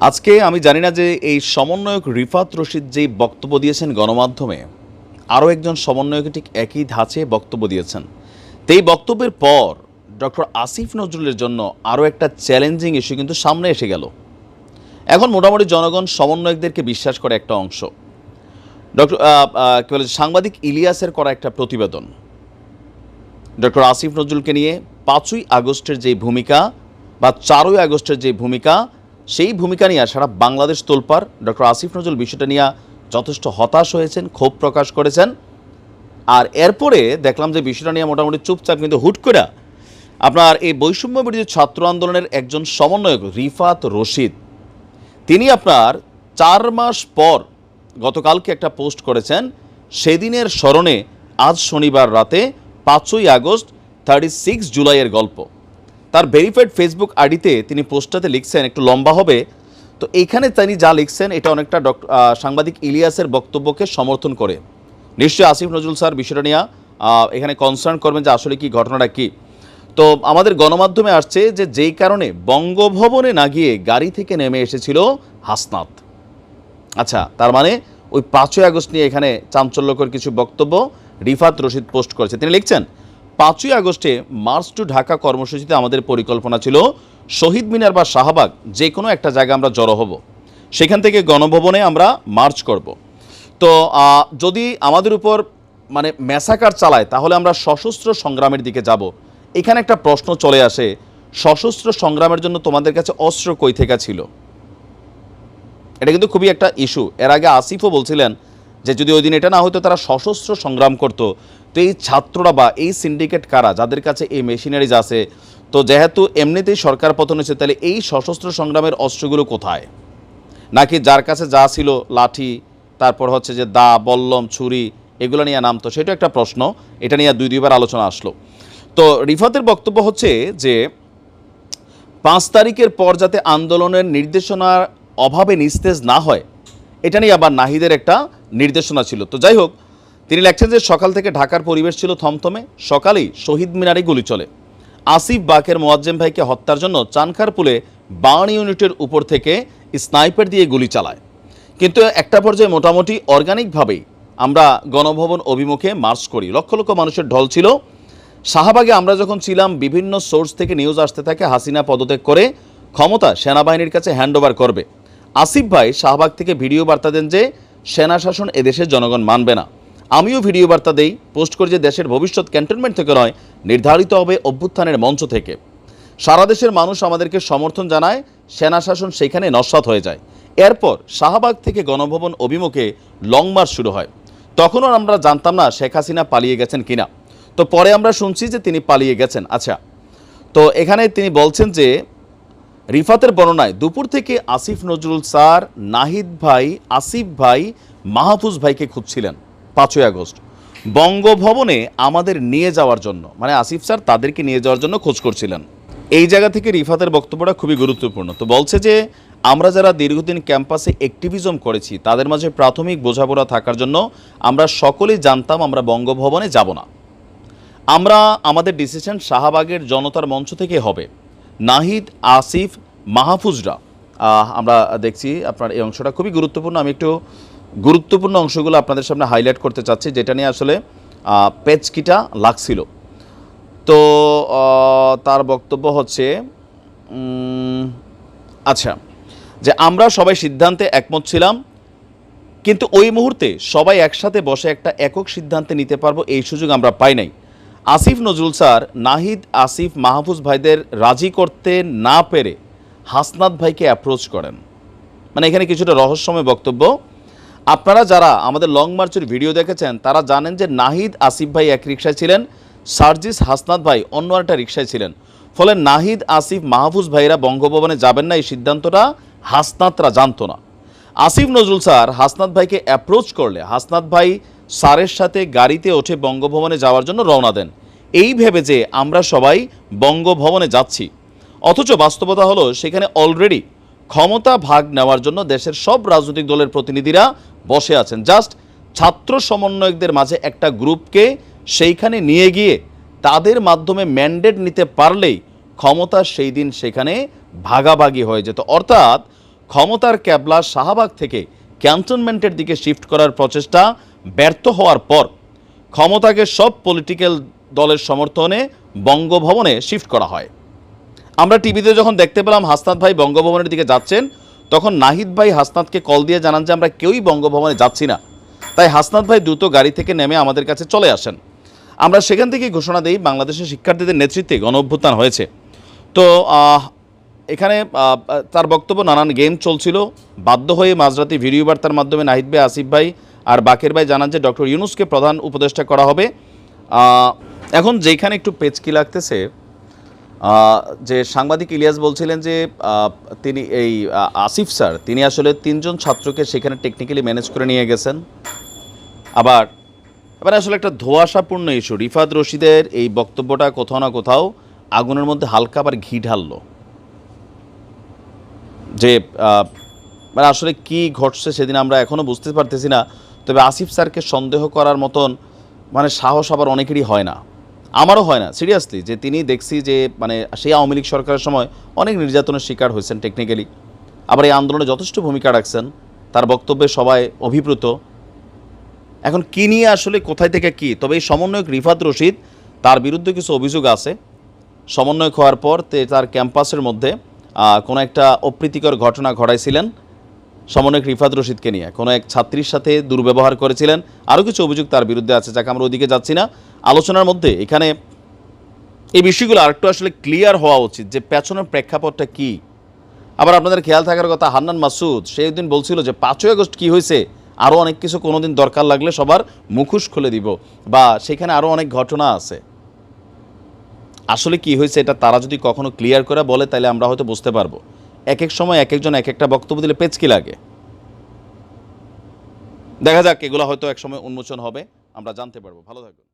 আজকে আমি জানি না যে এই সমন্বয়ক রিফাত রশিদ যেই বক্তব্য দিয়েছেন গণমাধ্যমে, আরও একজন সমন্বয়ক ঠিক একই ধাঁচে বক্তব্য দিয়েছেন। তো এই বক্তব্যের পর ডক্টর আসিফ নজরুলের জন্য আরও একটা চ্যালেঞ্জিং ইস্যু কিন্তু সামনে এসে গেল। এখন মোটামুটি জনগণ সমন্বয়কদেরকে বিশ্বাস করে একটা অংশ। ডক্টর কী বলে সাংবাদিক ইলিয়াসের করা একটা প্রতিবেদন ডক্টর আসিফ নজরুলকে নিয়ে 5ই আগস্টের যে ভূমিকা বা 4ই আগস্টের যে ভূমিকা, সেই ভূমিকা নিয়ে সারা বাংলাদেশ তোলপাড়। ডক্টর আসিফ নজরুল বিষয়টা নিয়ে যথেষ্ট হতাশ হয়েছেন, ক্ষোভ প্রকাশ করেছেন। আর এরপরে দেখলাম যে বিষয়টা নিয়ে মোটামুটি চুপচাপ, কিন্তু হুট করে আপনার এই বৈষম্য বিরোধী ছাত্র আন্দোলনের একজন সমন্বয়ক রিফাত রশিদ, তিনি আপনার 4 মাস পর গতকালকে একটা পোস্ট করেছেন। সেদিনের স্মরণে আজ শনিবার রাতে 5ই আগস্ট 36 জুলাইয়ের গল্প। তার ভেরিফাইড ফেসবুক আইডিতে তিনি পোস্টটাতে লিখছেন, একটু লম্বা হবে তো এইখানে তিনি যা লিখছেন এটা অনেকটা সাংবাদিক ইলিয়াসের বক্তব্যকে সমর্থন করে। নিশ্চয়ই আসিফ নজরুল স্যার বিষয়টা নিয়ে এখানে কনসার্ন করবেন যে আসলে কি ঘটনাটা কি। তো আমাদের গণমাধ্যমে আসছে যে যেই কারণে বঙ্গভবনে না গিয়ে গাড়ি থেকে নেমে এসেছিল হাসনাত। আচ্ছা, তার মানে ওই 5ই আগস্ট নিয়ে এখানে চাঞ্চল্যকর কিছু বক্তব্য রিফাত রশিদ পোস্ট করেছে। তিনি লিখছেন, 5ই আগস্টে মার্চ টু ঢাকা কর্মসূচিতে আমাদের পরিকল্পনা ছিল শহীদ মিনার বা শাহবাগ যে কোনো একটা জায়গা আমরা জড়ো হব, সেখান থেকে গণভবনে আমরা মার্চ করব। তো যদি আমাদের উপর মানে ম্যাসাকার চালায় তাহলে আমরা সশস্ত্র সংগ্রামের দিকে যাব। এখানে একটা প্রশ্ন চলে আসে, সশস্ত্র সংগ্রামের জন্য তোমাদের কাছে অস্ত্র কই থেকে ছিল? এটা কিন্তু খুবই একটা ইস্যু। এর আগে আসিফও বলছিলেন যে যদি ওই দিন এটা না হতো তারা সশস্ত্র সংগ্রাম করতো। তো এই ছাত্ররা বা এই সিন্ডিকেট কারা, যাদের কাছে এই মেশিনারিজ আছে, তো যেহেতু এমনিতেই সরকার পতন হয়েছে, তাহলে এই সশস্ত্র সংগ্রামের অস্ত্রগুলো কোথায়? নাকি যার কাছে যা ছিল লাঠি, তারপর হচ্ছে যে দা, বল্লম, ছুরি, এগুলো নিয়ে নামতো? সেটা একটা প্রশ্ন, এটা নিয়ে দুইবার আলোচনা আসলো। তো রিফাতের বক্তব্য হচ্ছে যে 5 তারিখের পর যাতে আন্দোলনের নির্দেশনার অভাবে নিস্তেজ না হয়, এটা নিয়ে আবার নাহিদের একটা নির্দেশনা ছিল। তো যাই হোক, তিনি লেখছেন যে সকাল থেকে ঢাকার পরিবেশ ছিল থমথমে। সকালেই শহীদ মিনারে গুলি চলে। আসিফ বাকের মোয়াজ্জেম ভাইকে হত্যার জন্য চানখারপুলে 52 ইউনিটের উপর থেকে স্নাইপার দিয়ে গুলি চালায়। কিন্তু একটা পর্যায়ে মোটামুটি অর্গানিকভাবেই আমরা গণভবন অভিমুখে মার্চ করি। লক্ষ লক্ষ মানুষের ঢল ছিল। শাহবাগে আমরা যখন ছিলাম, বিভিন্ন সোর্স থেকে নিউজ আসতে থাকে হাসিনা পদত্যাগ করে ক্ষমতা সেনাবাহিনীর কাছে হ্যান্ডওভার করবে। আসিফ ভাই শাহবাগ থেকে ভিডিও বার্তা দেন যে সেনা শাসন এদেশের জনগণ মানবে না। আমিও ভিডিও বার্তা দেই, পোস্ট করি যে দেশের ভবিষ্যৎ ক্যান্টনমেন্ট থেকে নয়, নির্ধারিত হবে অভ্যুত্থানের মঞ্চ থেকে। সারা দেশের মানুষ আমাদেরকে সমর্থন জানায়, সেনা শাসন সেখানে নস্যাৎ হয়ে যায়। এরপর শাহবাগ থেকে গণভবন অভিমুখে লং মার্চ শুরু হয়। তখনও আমরা জানতাম না শেখ হাসিনা পালিয়ে গেছেন কিনা। তো পরে আমরা শুনছি যে তিনি পালিয়ে গেছেন। আচ্ছা, তো এখানে তিনি বলছেন যে রিফাতের বর্ণনায় দুপুর থেকে আসিফ নজরুল স্যার, নাহিদ ভাই, আসিফ ভাই, মাহফুজ ভাইকে খুঁজছিলেন 5ই আগস্ট বঙ্গভবনে আমাদের নিয়ে যাওয়ার জন্য। মানে আসিফ স্যার তাদেরকে নিয়ে যাওয়ার জন্য খোঁজ করছিলেন। এই জায়গা থেকে রিফাতের বক্তব্যটা খুবই গুরুত্বপূর্ণ। তো বলছে যে আমরা যারা দীর্ঘদিন ক্যাম্পাসে অ্যাক্টিভিজম করেছি, তাদের মাঝে প্রাথমিক বোঝাপড়া থাকার জন্য আমরা সকলেই জানতাম আমরা বঙ্গভবনে যাব না। আমরা আমাদের ডিসিশন শাহবাগের জনতার মঞ্চ থেকে হবে। নাহিদ, আসিফ, মাহফুজরা আমরা দেখছি। আপনার এই অংশটা খুবই গুরুত্বপূর্ণ। আমি একটু গুরুত্বপূর্ণ অংশগুলো আপনাদের সামনে হাইলাইট করতে চাচ্ছি, যেটা নিয়ে আসলে পেচকিটা লাগছিল। তো তার বক্তব্য হচ্ছে আচ্ছা, যে আমরা সবাই সিদ্ধান্তে একমত ছিলাম, কিন্তু ওই মুহূর্তে সবাই একসাথে বসে একটা একক সিদ্ধান্তে নিতে পারবো এই সুযোগ আমরা পাই নাই। আসিফ নজরুল স্যার নাহিদ, আসিফ, মাহফুজ ভাইদের রাজি করতে না পেরে হাসনাত ভাইকে অ্যাপ্রোচ করেন। মানে এখানে কিছুটা রহস্যময় বক্তব্য। আপনারা যারা আমাদের লং মার্চের ভিডিও দেখেছেন তারা জানেন যে নাহিদ, আসিফ ভাই এক রিকশায় ছিলেন, সার্জিস, হাসনাত ভাই অন্য একটা রিকশায় ছিলেন। ফলে নাহিদ, আসিফ, মাহফুজ ভাইরা বঙ্গভবনে যাবেন না এই সিদ্ধান্তটা হাসনাতরা জানতো না। আসিফ নজরুল স্যার হাসনাত ভাইকে অ্যাপ্রোচ করলে হাসনাত ভাই স্যারের সাথে গাড়িতে ওঠে বঙ্গভবনে যাওয়ার জন্য রওনা দেন, এই ভেবে যে আমরা সবাই বঙ্গভবনে যাচ্ছি। অথচ বাস্তবতা হলো সেখানে অলরেডি ক্ষমতা ভাগ নেওয়ার জন্য দেশের সব রাজনৈতিক দলের প্রতিনিধিরা বসে আছেন। জাস্ট ছাত্র সমন্বয়কদের মাঝে একটা গ্রুপকে সেইখানে নিয়ে গিয়ে তাদের মাধ্যমে ম্যান্ডেট নিতে পারলেই ক্ষমতা সেই দিন সেখানে ভাগাভাগি হয়ে যেত। অর্থাৎ ক্ষমতার ক্যাবলা শাহবাগ থেকে ক্যান্টনমেন্টের দিকে শিফট করার প্রচেষ্টা ব্যর্থ হওয়ার পর ক্ষমতাকে সব পলিটিক্যাল দলের সমর্থনে বঙ্গভবনে শিফট করা হয়। আমরা টিভিতে যখন দেখতে পেলাম হাসনাত ভাই বঙ্গভবনের দিকে যাচ্ছেন, তখন নাহিদ ভাই হাসনাতকে কল দিয়ে জানান যে আমরা কেউই বঙ্গভবনে যাচ্ছি না, তাই হাসনাত ভাই দ্রুত গাড়ি থেকে নেমে আমাদের কাছে চলে আসেন। আমরা সেখান থেকেই ঘোষণা দিই বাংলাদেশের শিক্ষার্থীদের নেতৃত্বে গণ অভ্যুত্থান হয়েছে। তো এখানে তার বক্তব্য নানান গেম চলছিল। বাধ্য হয়ে মাঝরাতে ভিডিও বার্তার মাধ্যমে নাহিদ ভাই, আসিফ ভাই আর বাকের ভাই জানান যে ডক্টর ইউনূসকে প্রধান উপদেষ্টা করা হবে। এখন যেখানে একটু পেচকি লাগতেছে, যে সাংবাদিক ইলিয়াস বলছিলেন যে তিনি এই আসিফ স্যার তিনি আসলে 3 জন ছাত্রকে সেখানে টেকনিক্যালি ম্যানেজ করে নিয়ে গেছেন। আবার আসলে একটা ধোঁয়াশাপূর্ণ ইস্যু। রিফাত রশিদের এই বক্তব্যটা কোথাও না কোথাও আগুনের মধ্যে হালকা আবার ঘি ঢাললো, যে আসলে কি ঘটছে সেদিন আমরা এখনও বুঝতে পারতেছি না। তবে আসিফ স্যারকে সন্দেহ করার মতন সাহস আবার অনেকেরই হয় না, আমারও হয় না সিরিয়াসলি। যে তিনি দেখছি যে সেই আওয়ামী লীগ সরকারের সময় অনেক নির্যাতনের শিকার হয়েছেন টেকনিক্যালি, আবার এই আন্দোলনে যথেষ্ট ভূমিকা রাখছেন, তার বক্তব্যে সবাই অভিপ্রুত। এখন কী নিয়ে আসলে কোথায় থেকে কি, তবে এই সমন্বয়ক রিফাত রশিদ তার বিরুদ্ধে কিছু অভিযোগ আছে। সমন্বয়ক হওয়ার পর তার ক্যাম্পাসের মধ্যে কোনো একটা অপ্রীতিকর ঘটনা ঘটাইছিলেন সমন্বয়ক রিফাত রশিদকে নিয়ে, কোনো এক ছাত্রীর সাথে দুর্ব্যবহার করেছিলেন, আরও কিছু অভিযোগ তার বিরুদ্ধে আছে, যাকে আমরা ওদিকে যাচ্ছি না। আলোচনার মধ্যে এখানে এই বিষয়গুলো আরেকটু আসলে ক্লিয়ার হওয়া উচিত যে পেছনের প্রেক্ষাপটটা কী। আবার আপনাদের খেয়াল থাকার কথা, হান্নান মাসুদ সেই দিন বলছিল যে 5ই আগস্ট কী হয়েছে, আরও অনেক কিছু কোনো দিন দরকার লাগলে সবার মুখোশ খুলে দিব, বা সেখানে আরও অনেক ঘটনা আছে। আসলে কি হয়েছে এটা তারা যদি কখনো ক্লিয়ার করে বলে তাহলে আমরা হয়তো বুঝতে পারবো। এক এক সময় এক একজন এক একটা বক্তব্য দিলে পেচকি লাগে। দেখা যাক, এগুলো হয়তো এক সময় উন্মোচন হবে, আমরা জানতে পারবো। ভালো থাকবেন।